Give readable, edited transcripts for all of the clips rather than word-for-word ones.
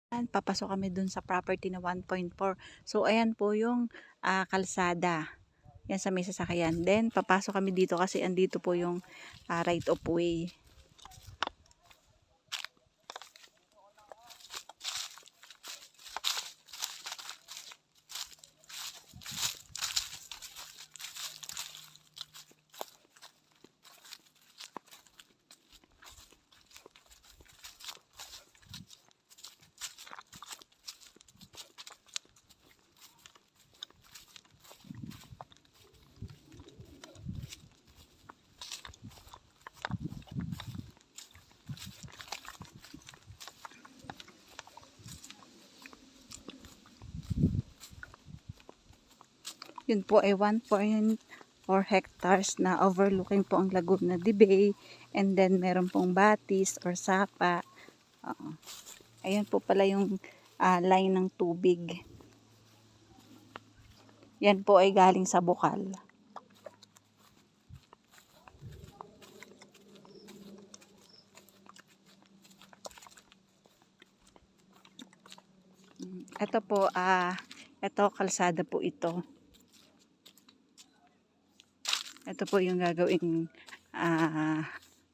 Papasok kami dun sa property na 1.4. So, ayan po yung kalsada. Yan sa may sasakyan. Then, papasok kami dito kasi andito po yung right of way. Yun po ay 1.4 hectares na overlooking po ang Laguna de Bay. And then, meron pong batis or sapa. Ayan po pala yung line ng tubig. Yan po ay galing sa bukal. Ito po, ito kalsada po ito. Ito po yung gagawing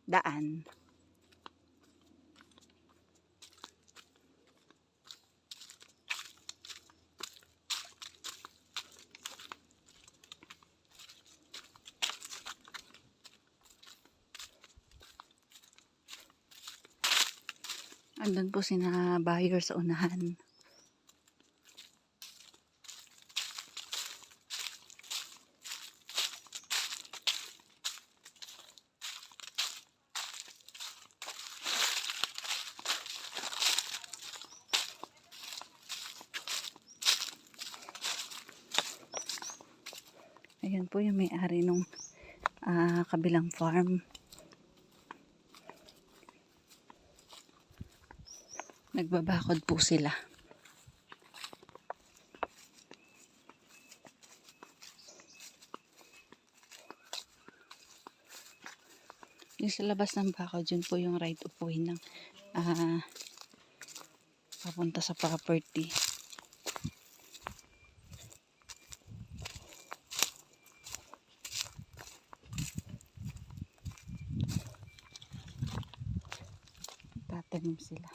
daan. Andun po sina buyer sa unahan. Ayan po yung may-ari nung kabilang farm. Nagbabakod po sila. Yung sa labas ng bakod, yun po yung right of way ng papunta sa property. Tatanim sila.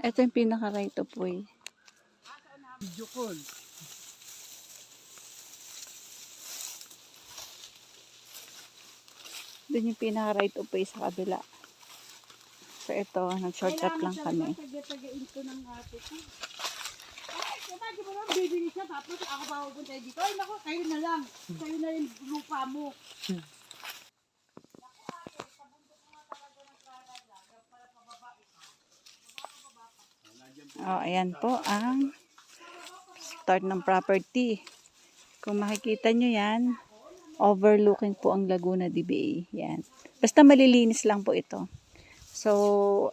Ito yung pinaka right of way. Video call. Doon yung pinaka right of way sa kabila. So ito, nag-shortcut lang kami. Tagain ko ng ate ko. Ay, di ba naman bibili siya tapos ako pa pupunta dito. Ay, naku, kayo na lang. Kayo na yung lupa mo. Oh, ayan po ang start ng property. Kung makikita nyo yan, overlooking po ang Laguna de Bay. Yan. Basta malilinis lang po ito. So,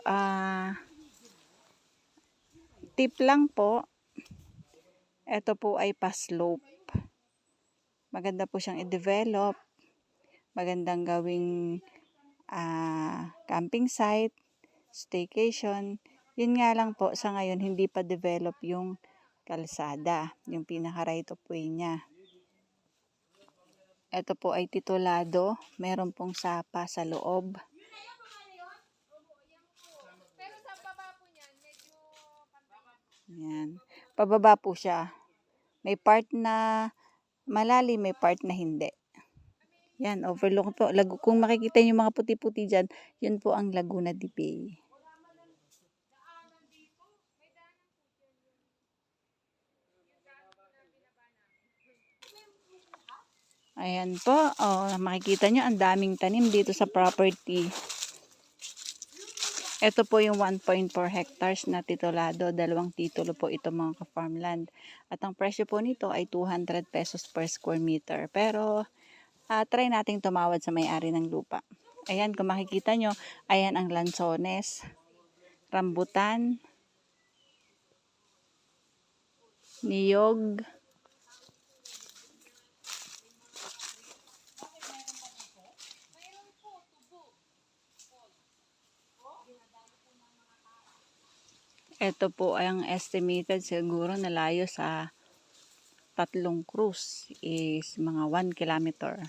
tip lang po, ito po ay pa-slope. Maganda po siyang i-develop. Magandang gawing camping site, staycation. Yun nga lang po, sa ngayon, hindi pa develop yung kalsada, yung pinaka right of way niya. Ito po ay titulado, meron pong sapa sa loob. Yan. Pababa po siya. May part na malalim, may part na hindi. Yan, overlook po. Kung makikita niyo yung mga puti-puti dyan, yun po ang Laguna de Bay. Ayan po, makikita nyo ang daming tanim dito sa property. Ito po yung 1.4 hectares na titulado. 2 titulo po ito mga ka-farmland. At ang presyo po nito ay 200 pesos per square meter. Pero try nating tumawad sa may-ari ng lupa. Ayan, kung makikita nyo, ayan ang lansones, rambutan, niyog, ito po ay ang estimated siguro na layo sa 3 cruise is mga 1 kilometer.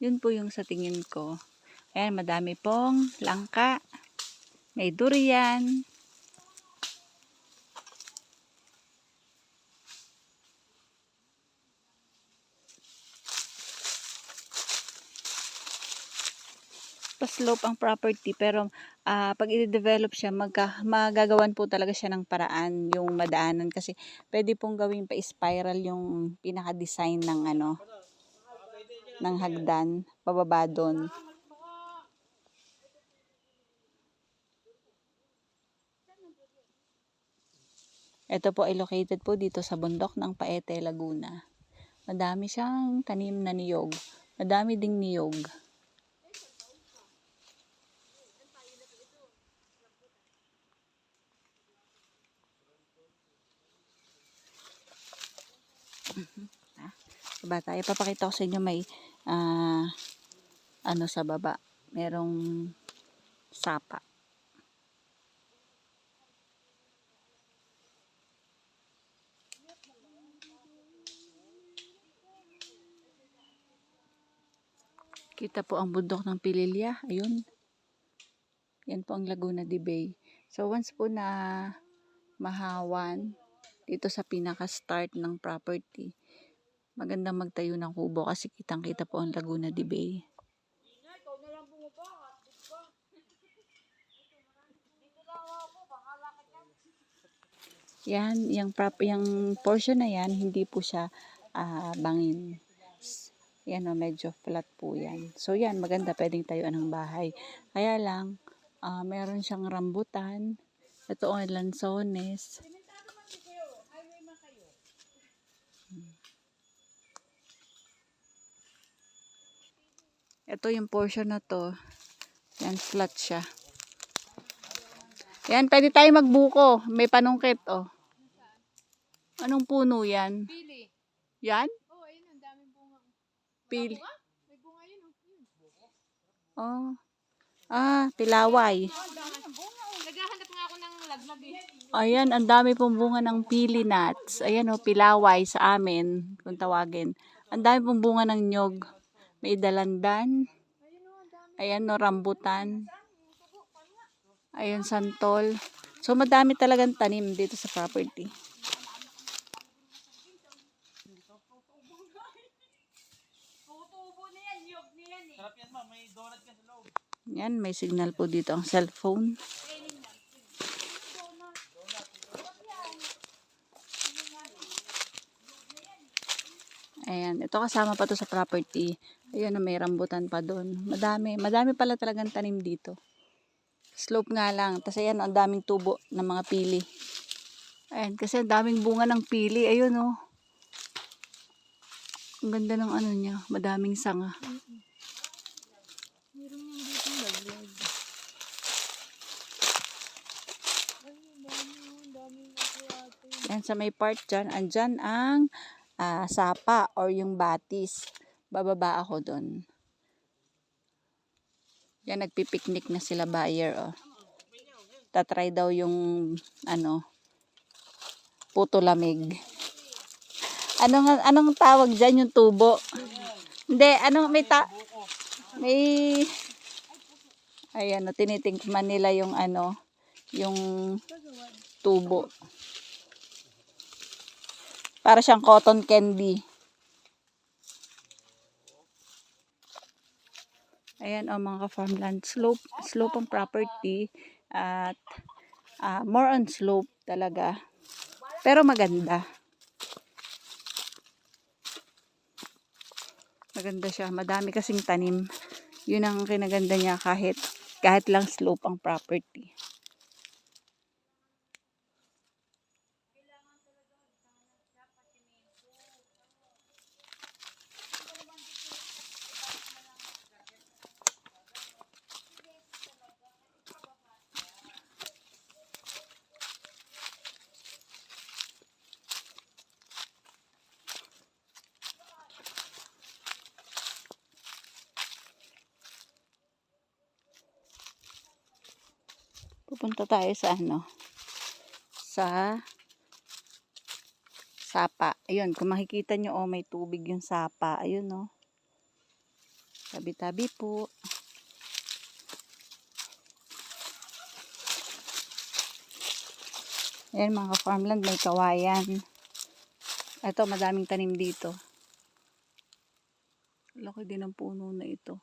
Yun po yung sa tingin ko. Ayan, madami pong langka, may durian, pa-slope ang property, pero pag i-develop siya, magagawan po talaga siya ng paraan yung madaanan, kasi pwede pong gawin pa spiral yung pinaka-design ng ng hagdan pababa doon. Ito po ay located po dito sa bundok ng Paete, Laguna. Madami siyang tanim na niyog. Madami ding niyog. Diba tayo? Papakita ko sa inyo may ano sa baba. Merong sapa. Kita po ang bundok ng Pililya. Ayun. Yan po ang Laguna de Bay. So once po na mahawan dito sa pinaka-start ng property, magandang magtayo ng kubo kasi kitang-kita po ang Laguna de Bay. Ikaw na lang bumaba. Dito lang ako, bahala ka dyan. Yan, yung portion na yan, hindi po siya bangin. Yan o, medyo flat po yan. So yan, maganda, pwedeng tayuan ng bahay. Kaya lang, meron siyang rambutan. Ito ang lansones. Simentado man si kayo, highway man kayo. Ito yung portion na to. Yan, flat siya. Yan, pwede tayo magbuko. May panungkit, oh. Anong puno yan? Pili. Yan? Oh, ayun, ang daming bunga. Pili. May bunga yun, oh. Oh. Pilaway. Ang dami ng bunga, oh. Naghahanap nga ako ng laglag eh. Ayan, ang dami pong bunga ng pili nuts. Ayan o, pilaway sa amin, kung tawagin. Ang dami pong bunga ng nyog. May dalandan. Ayan o, rambutan. Ayan, santol. So, madami talagang tanim dito sa property. Tutubo na yan, yog na yan eh. Sarap yan ma, may donut ka sa loob. Yan, may signal po dito ang cellphone. Ayan, ito kasama pa to sa property. Ayan na, may rambutan pa doon. Madami pala talagang tanim dito. Slope nga lang. Tapos ayan, ang daming tubo ng mga pili. Ayan, kasi ang daming bunga ng pili. Ayun oh. Ang ganda ng ano niya. Madaming sanga. Meron yung dito laglag. Ang daming ate. Yan, sa may part dyan, andyan ang sapa or yung batis. Bababa ako doon. Yan, nagpipiknik na sila buyer. Oh. Tatry daw yung puto lamig. Anong tawag dyan yung tubo? Hindi, may ayan, tinitingnan nila yung yung tubo. Para siyang cotton candy. Ayan o mga farmland, slope ang property at more on slope talaga. Pero maganda. Maganda siya. Madami kasing tanim. Yun ang kinaganda niya kahit lang slope ang property. Pupunta tayo sa sa sapa. Ayun, kung makikita nyo, may tubig yung sapa. Ayun, tabi-tabi po. Ayan, mga farmland, may kawayan. Ito, madaming tanim dito. Laki din ang puno na ito.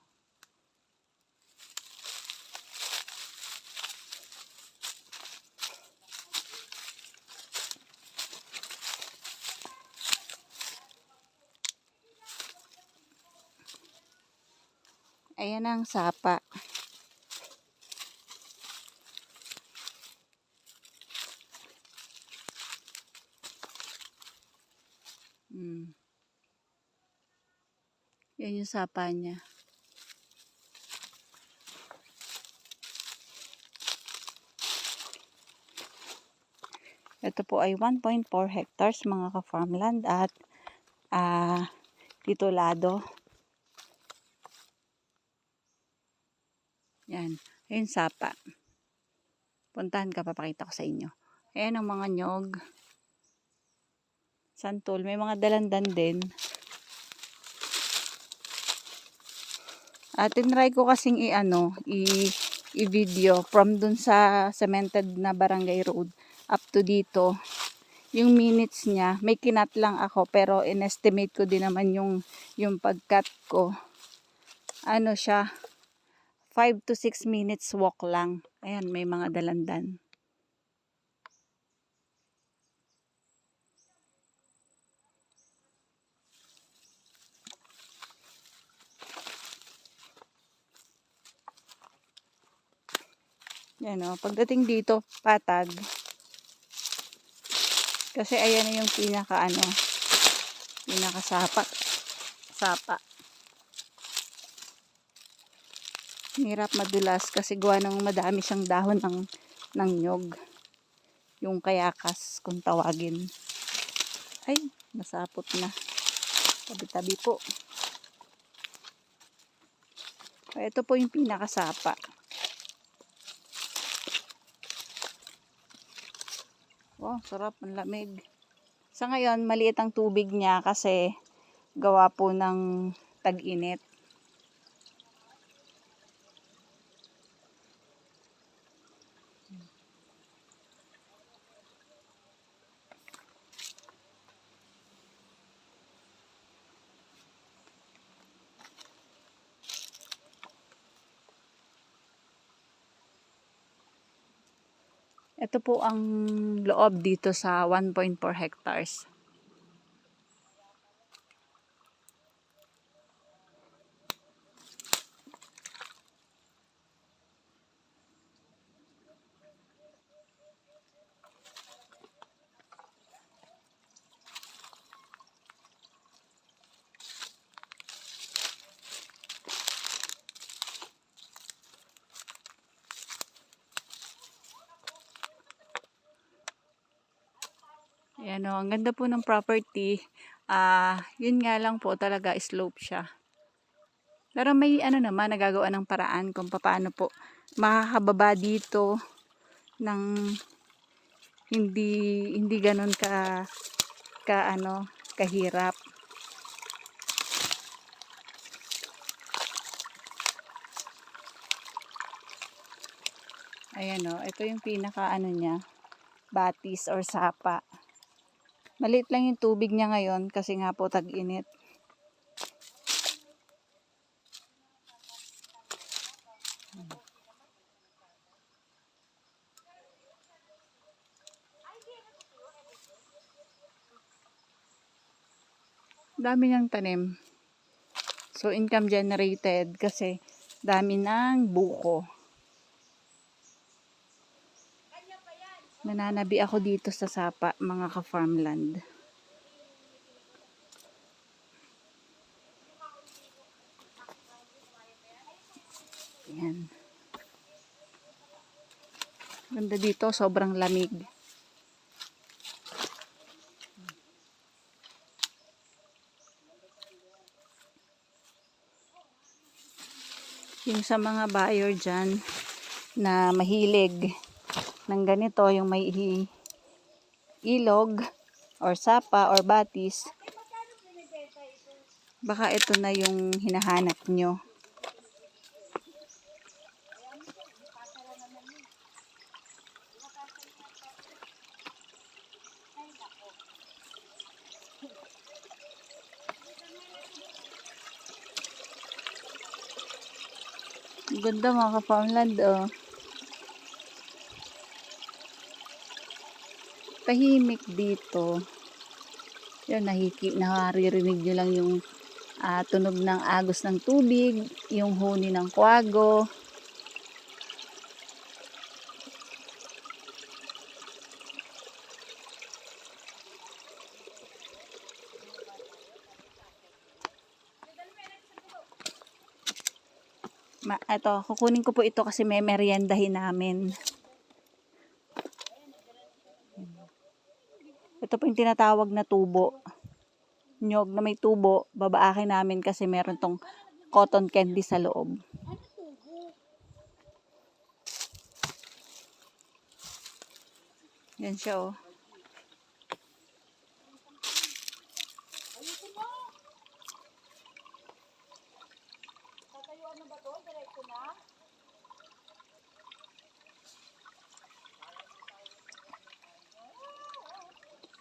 Ayan ang sapa. Yan yung sapa niya. Ito po ay 1.4 hectares mga ka-farmland at titulado. Yan. Ayun sapa. Puntahan ka, papakita ko sa inyo. Ayan ang mga nyog. Santol. May mga dalandan din. Tinry ko kasing i-video from dun sa cemented na barangay road up to dito. Yung minutes niya, may kinat lang ako pero in-estimate ko din naman yung pag-cut ko. Ano siya, 5 to 6 minutes walk lang. Ayan, may mga dalandan. Yan pagdating dito, patag. Kasi ayan na yung pinaka sapa. Hirap madulas kasi gawa ng madami siyang dahon ng nyog. Yung kayakas kung tawagin. Ay, nasapot na. Tabi-tabi po. Ito po yung pinakasapa. Wow, sarap, ang lamig. Sa ngayon, maliit ang tubig niya kasi gawa po ng tag-init. Ito po ang loob dito sa 1.4 hectares. Ayan ang ganda po ng property. Yun nga lang po talaga slope siya. Pero may naman nagagawa ng paraan kung paano po makakababa dito ng hindi ganoon kahirap. Ayan ito yung pinaka niya, batis or sapa. Maliit lang yung tubig niya ngayon kasi nga po tag-init. Dami niyang tanim. So, income generated kasi dami ng buko. Nananabi ako dito sa sapa, mga ka-farmland. Yan. Ganda dito, sobrang lamig. Yung sa mga buyer dyan na mahilig ng ganito, yung may ilog or sapa or batis, baka ito na yung hinahanap nyo. Ang ganda mga ka-farmland, oh. Tahimik dito. Yun, naririnig nyo lang yung tunog ng agos ng tubig, yung huni ng kwago. Ito, kukunin ko po ito kasi may meriendahin namin. Ito po yung tinatawag na tubo. Nyog na may tubo, babaakin namin kasi meron tong cotton candy sa loob. Yan siya, oh.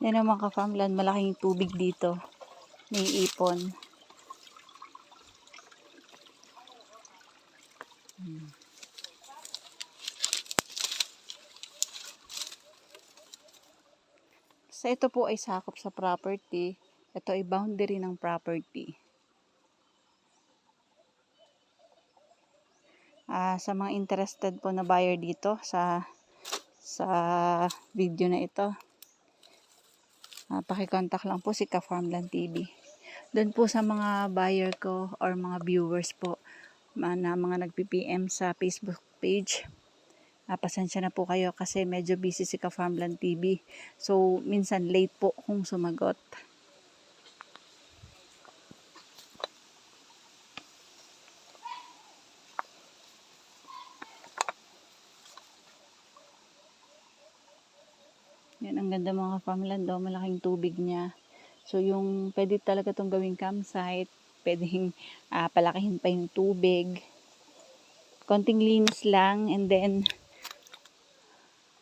Yan ang mga ka-farmland, malaking tubig dito. May ipon. Sa ito po ay sakop sa property. Ito ay boundary ng property. Sa mga interested po na buyer dito sa video na ito, pakicontact lang po si Ka-Farmland TV. Doon po sa mga buyer ko or mga viewers po na mga nagpi-PM sa Facebook page, pasensya na po kayo kasi medyo busy si Ka-Farmland TV. So, minsan late po kung sumagot. Yan, ang ganda mga farmland, oh, malaking tubig niya. So, yung pwede talaga itong gawing campsite, pwedeng palakihin pa yung tubig. Konting linis lang, and then,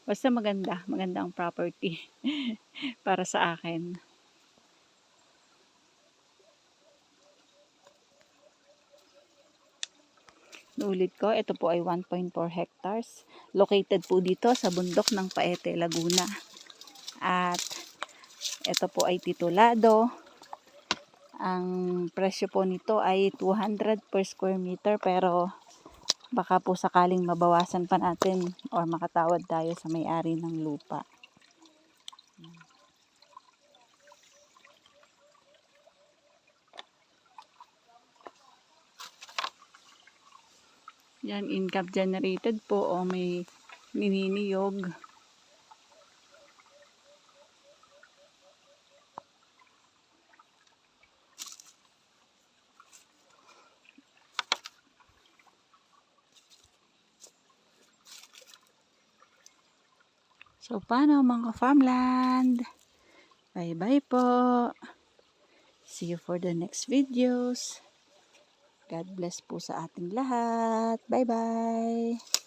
basta maganda ang property para sa akin. Ulit ko, ito po ay 1.4 hectares. Located po dito sa bundok ng Paete, Laguna. At ito po ay titulado. Ang presyo po nito ay 200 per square meter, pero baka po sakaling mabawasan pa natin or makatawad tayo sa may-ari ng lupa. Yan, income generated po, o may nininiyog. So, paano mga farmland? Bye-bye po. See you for the next videos. God bless po sa ating lahat. Bye-bye.